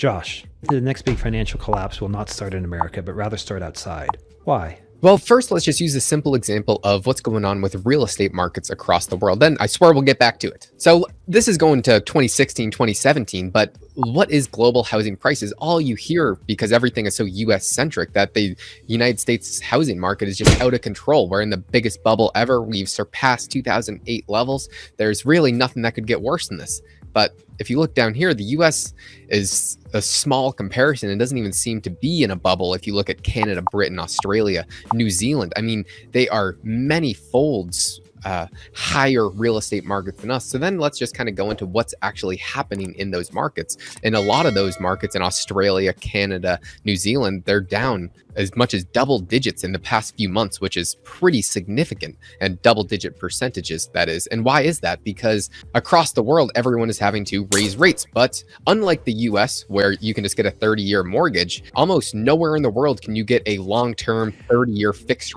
Josh, the next big financial collapse will not start in America, but rather start outside. Why? Well, first, let's just use a simple example of what's going on with real estate markets across the world. Then I swear we'll get back to it. So this is going to 2016, 2017, but what is global housing prices? All you hear, because everything is so US centric, that the United States housing market is just out of control. We're in the biggest bubble ever. We've surpassed 2008 levels. There's really nothing that could get worse than this. But if you look down here, the US is a small comparison. It doesn't even seem to be in a bubble. If you look at Canada, Britain, Australia, New Zealand, I mean, they are many folds higher real estate markets than us. So then let's just kind of go into what's actually happening in those markets. And a lot of those markets in Australia, Canada, New Zealand, they're down as much as double digits in the past few months, which is pretty significant, and double-digit percentages, that is. And why is that? Because across the world, everyone is having to raise rates. But unlike the US, where you can just get a 30-year mortgage, almost nowhere in the world can you get a long-term 30-year fixed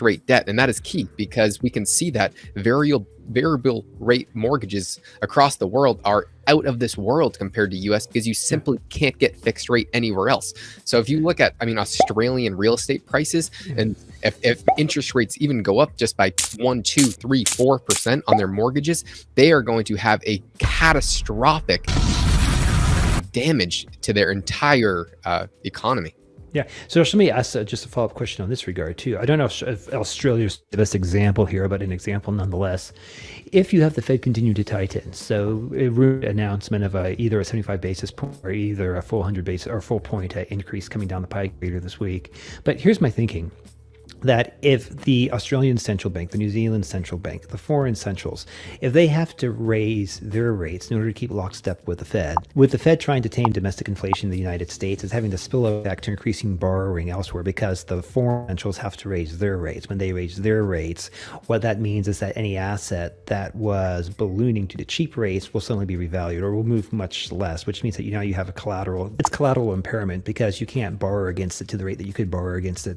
rate debt. And that is key, because we can see that variable rate mortgages across the world are out of this world compared to US, because you simply can't get fixed rate anywhere else. So if you look at, Australian real estate prices, and if interest rates even go up just by 1, 2, 3, 4% on their mortgages, they are going to have a catastrophic damage to their entire economy. Yeah. So let me ask just a follow-up question on this regard too. I don't know if Australia's the best example here, but an example nonetheless. If you have the Fed continue to tighten, so a announcement of either a 75 basis point or either a full 100 basis or full point increase coming down the pike later this week. But here's my thinking. That if the Australian central bank, the New Zealand central bank, the foreign centrals, if they have to raise their rates in order to keep lockstep with the Fed trying to tame domestic inflation in the United States, is having to spill over back to increasing borrowing elsewhere, because the foreign centrals have to raise their rates. When they raise their rates, what that means is that any asset that was ballooning to the cheap rates will suddenly be revalued or will move much less, which means that now you have a collateral. It's collateral impairment, because you can't borrow against it to the rate that you could borrow against it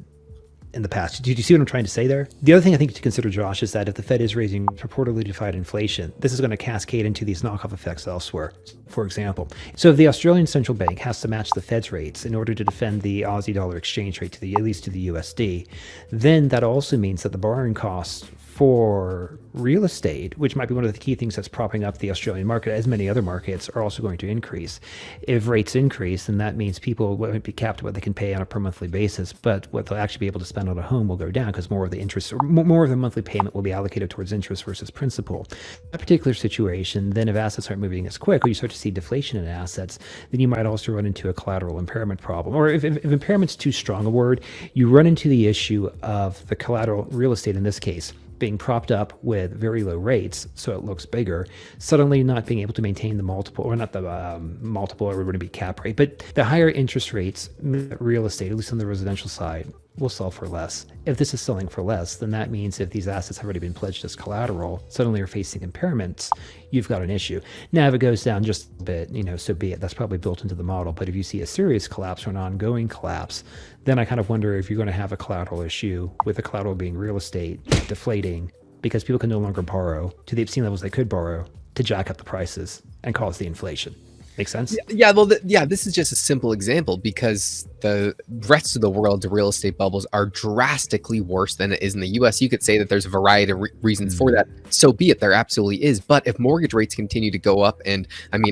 in the past. Do you see what I'm trying to say there? The other thing I think to consider, Josh, is that if the Fed is raising purportedly to fight inflation, this is going to cascade into these knockoff effects elsewhere. For example, so if the Australian central bank has to match the Fed's rates in order to defend the Aussie dollar exchange rate at least to the USD, then that also means that the borrowing costs for real estate, which might be one of the key things that's propping up the Australian market, as many other markets, are also going to increase. If rates increase, then that means people won't be capped what they can pay on a per monthly basis, but what they'll actually be able to spend on a home will go down, because more of the interest, or more of the monthly payment will be allocated towards interest versus principal. In that particular situation, then if assets aren't moving as quick, or you start to see deflation in assets, then you might also run into a collateral impairment problem. Or if impairment's too strong a word, you run into the issue of the collateral real estate in this case being propped up with very low rates, so it looks bigger, suddenly not being able to maintain the multiple, or not the multiple, or it would be cap rate, but the higher interest rates, real estate, at least on the residential side, will sell for less. If this is selling for less, then that means if these assets have already been pledged as collateral, suddenly you're facing impairments, you've got an issue. Now, if it goes down just a bit, so be it. That's probably built into the model. But if you see a serious collapse or an ongoing collapse, then I kind of wonder if you're going to have a collateral issue, with the collateral being real estate deflating, because people can no longer borrow to the obscene levels they could borrow to jack up the prices and cause the inflation. Make sense? Yeah, well, this is just a simple example, because the rest of the world's real estate bubbles are drastically worse than it is in the US. You could say that there's a variety of reasons for that. So be it, there absolutely is. But if mortgage rates continue to go up, and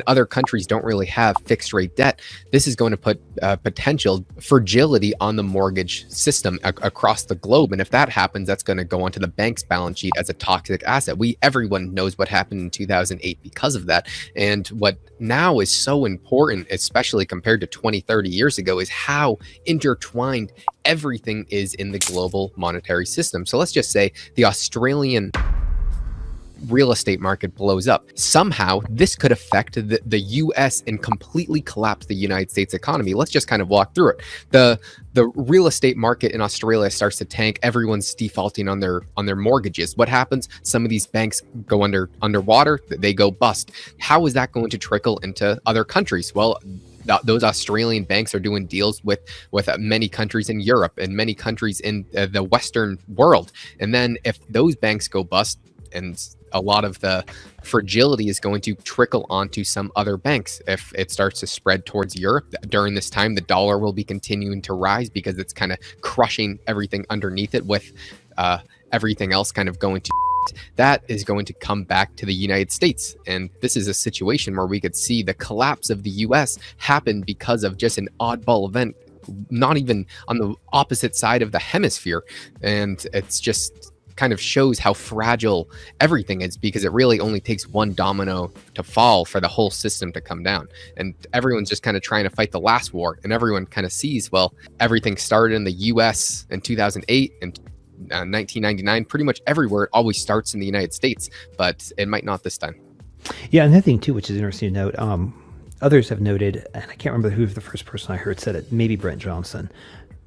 other countries don't really have fixed rate debt, this is going to put potential fragility on the mortgage system across the globe. And if that happens, that's going to go onto the bank's balance sheet as a toxic asset. Everyone knows what happened in 2008 because of that. And what now is so important, especially compared to 20, 30 years ago, is how intertwined everything is in the global monetary system. So let's just say the Australian real estate market blows up. Somehow this could affect the US and completely collapse the United States economy. Let's just kind of walk through it. The real estate market in Australia starts to tank. Everyone's defaulting on their mortgages. What happens? Some of these banks go underwater, they go bust. How is that going to trickle into other countries? Well, those Australian banks are doing deals with many countries in Europe and many countries in the Western world. And then if those banks go bust and a lot of the fragility is going to trickle onto some other banks. If it starts to spread towards Europe during this time, the dollar will be continuing to rise because it's kind of crushing everything underneath it, with everything else kind of going to that is going to come back to the United States. And this is a situation where we could see the collapse of the US happen because of just an oddball event, not even on the opposite side of the hemisphere. And it's just kind of shows how fragile everything is, because it really only takes one domino to fall for the whole system to come down. And everyone's just kind of trying to fight the last war, and everyone kind of sees, well, everything started in the US in 2008 and 1999. Pretty much everywhere it always starts in the United States, but it might not this time. Yeah, another thing too, which is interesting to note, others have noted, and I can't remember who the first person I heard said it, maybe Brent Johnson,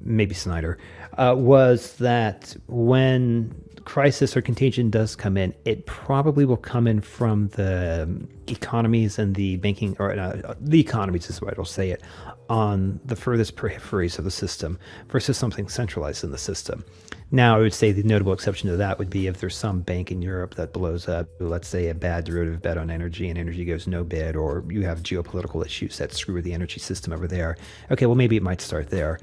maybe Snyder, was that when crisis or contagion does come in, it probably will come in from the economies and the banking, or the economies is the way I'll say it, on the furthest peripheries of the system versus something centralized in the system. Now, I would say the notable exception to that would be if there's some bank in Europe that blows up, let's say a bad derivative bet on energy, and energy goes no bid, or you have geopolitical issues that screw with the energy system over there. Okay, well, maybe it might start there.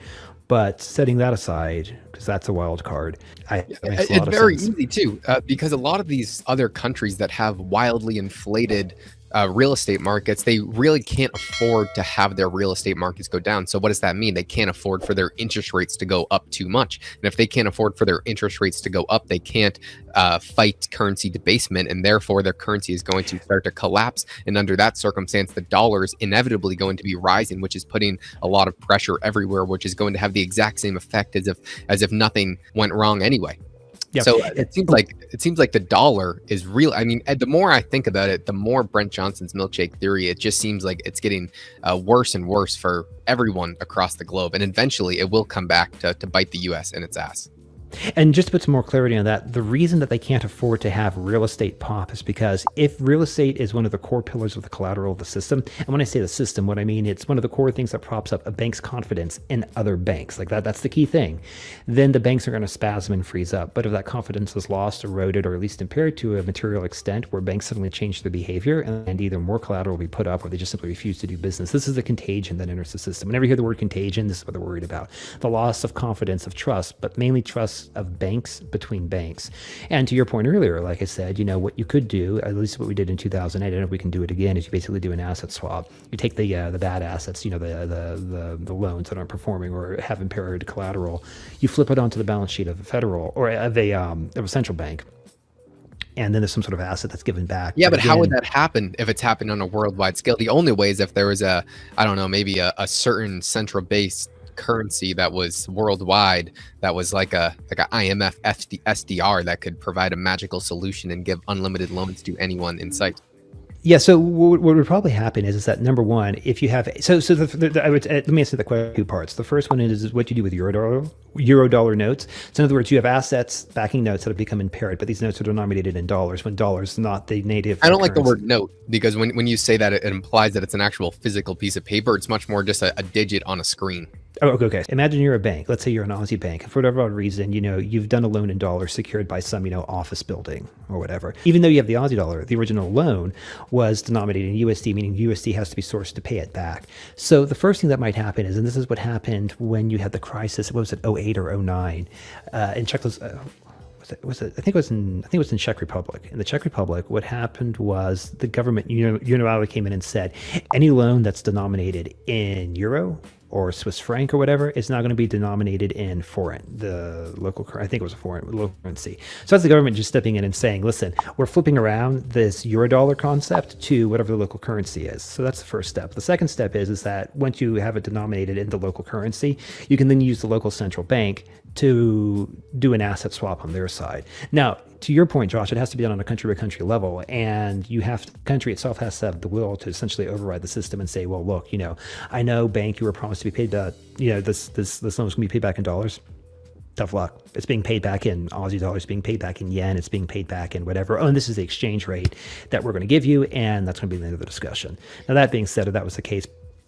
But setting that aside, because that's a wild card, it's very easy too, because a lot of these other countries that have wildly inflated real estate markets, they really can't afford to have their real estate markets go down. So what does that mean? They can't afford for their interest rates to go up too much. And if they can't afford for their interest rates to go up, they can't fight currency debasement, and therefore their currency is going to start to collapse. And under that circumstance, the dollar is inevitably going to be rising, which is putting a lot of pressure everywhere, which is going to have the exact same effect as if nothing went wrong anyway. Yeah. So it seems like the dollar is real. I mean, the more I think about it, the more Brent Johnson's milkshake theory, it just seems like it's getting worse and worse for everyone across the globe. And eventually it will come back to bite the US in its ass. And just to put some more clarity on that, the reason that they can't afford to have real estate pop is because if real estate is one of the core pillars of the collateral of the system, and when I say the system, what I mean, it's one of the core things that props up a bank's confidence in other banks, like that's the key thing, then the banks are going to spasm and freeze up. But if that confidence is lost, eroded, or at least impaired to a material extent where banks suddenly change their behavior and either more collateral will be put up or they just simply refuse to do business, this is the contagion that enters the system. Whenever you hear the word contagion, this is what they're worried about. The loss of confidence, of trust, but mainly trust of banks between banks. And to your point earlier, like I said, what you could do, at least what we did in 2008, I don't know if we can do it again, is you basically do an asset swap. You take the bad assets, the loans that aren't performing or have impaired collateral, you flip it onto the balance sheet of a federal or of a central bank. And then there's some sort of asset that's given back. Yeah, but how would that happen if it's happening on a worldwide scale? The only way is if there was maybe a certain central base currency that was worldwide, that was like a IMF SDR that could provide a magical solution and give unlimited loans to anyone in sight. Yeah. So what would probably happen is that number one, if you have let me answer the question two parts. The first one is what you do with euro dollar notes. So in other words, you have assets backing notes that have become impaired, but these notes are denominated in dollars when dollars is not the native. I don't like the word note, because when you say that, it implies that it's an actual physical piece of paper. It's much more just a digit on a screen. Oh, okay. Imagine you're a bank. Let's say you're an Aussie bank. And for whatever reason, you've done a loan in dollars secured by some, office building or whatever. Even though you have the Aussie dollar, the original loan was denominated in USD, meaning USD has to be sourced to pay it back. So the first thing that might happen is, and this is what happened when you had the crisis, what was it, 08 or 09, in Czech, I think it was in Czech Republic. In the Czech Republic, what happened was the government unilaterally came in and said, any loan that's denominated in euro or Swiss franc or whatever is now going to be denominated in the local currency. So that's the government just stepping in and saying, listen, we're flipping around this euro dollar concept to whatever the local currency is. So that's the first step. The second step is that once you have it denominated in the local currency, you can then use the local central bank to do an asset swap on their side. Now, to your point, Josh, it has to be done on a country-by-country level, and the country itself has to have the will to essentially override the system and say, well, look, I know, bank, you were promised to be paid, this loan is going to be paid back in dollars. Tough luck. It's being paid back in Aussie dollars, it's being paid back in yen, it's being paid back in whatever. Oh, and this is the exchange rate that we're going to give you, and that's going to be the end of the discussion. Now, that being said, if that was the case,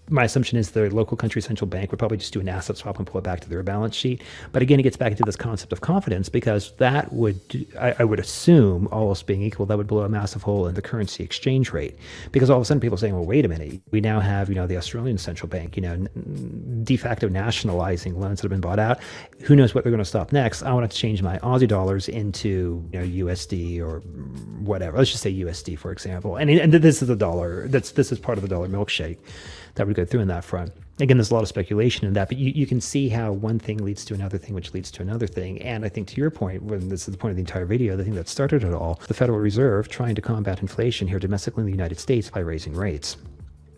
My assumption is the local country central bank would probably just do an asset swap and pull it back to their balance sheet. But again, it gets back into this concept of confidence, because that would, I would assume, all else being equal, that would blow a massive hole in the currency exchange rate. Because all of a sudden people are saying, well, wait a minute, we now have, the Australian central bank, de facto nationalizing loans that have been bought out. Who knows what they're going to stop next? I want to change my Aussie dollars into USD or whatever. Let's just say USD, for example. And this is the dollar. This is part of the dollar milkshake that would go through in that front. Again, there's a lot of speculation in that, but you can see how one thing leads to another thing, which leads to another thing. And I think to your point, when this is the point of the entire video, the thing that started it all, the Federal Reserve trying to combat inflation here domestically in the United States by raising rates.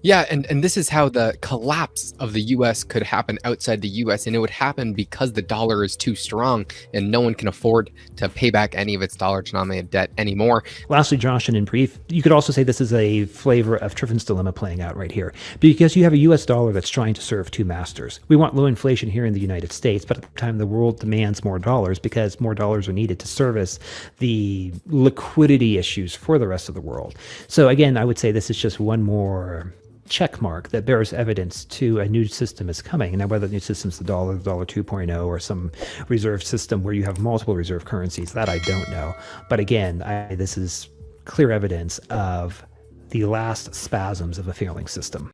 Yeah, and this is how the collapse of the US could happen outside the US, and it would happen because the dollar is too strong and no one can afford to pay back any of its dollar-denominated debt anymore. Lastly, Josh, and in brief, you could also say this is a flavor of Triffin's dilemma playing out right here, because you have a US dollar that's trying to serve two masters. We want low inflation here in the United States, but at the time the world demands more dollars because more dollars are needed to service the liquidity issues for the rest of the world. So again, I would say this is just one more check mark that bears evidence to a new system is coming. Now, whether the new system is the dollar 2.0, or some reserve system where you have multiple reserve currencies, that I don't know. But again, this is clear evidence of the last spasms of a failing system.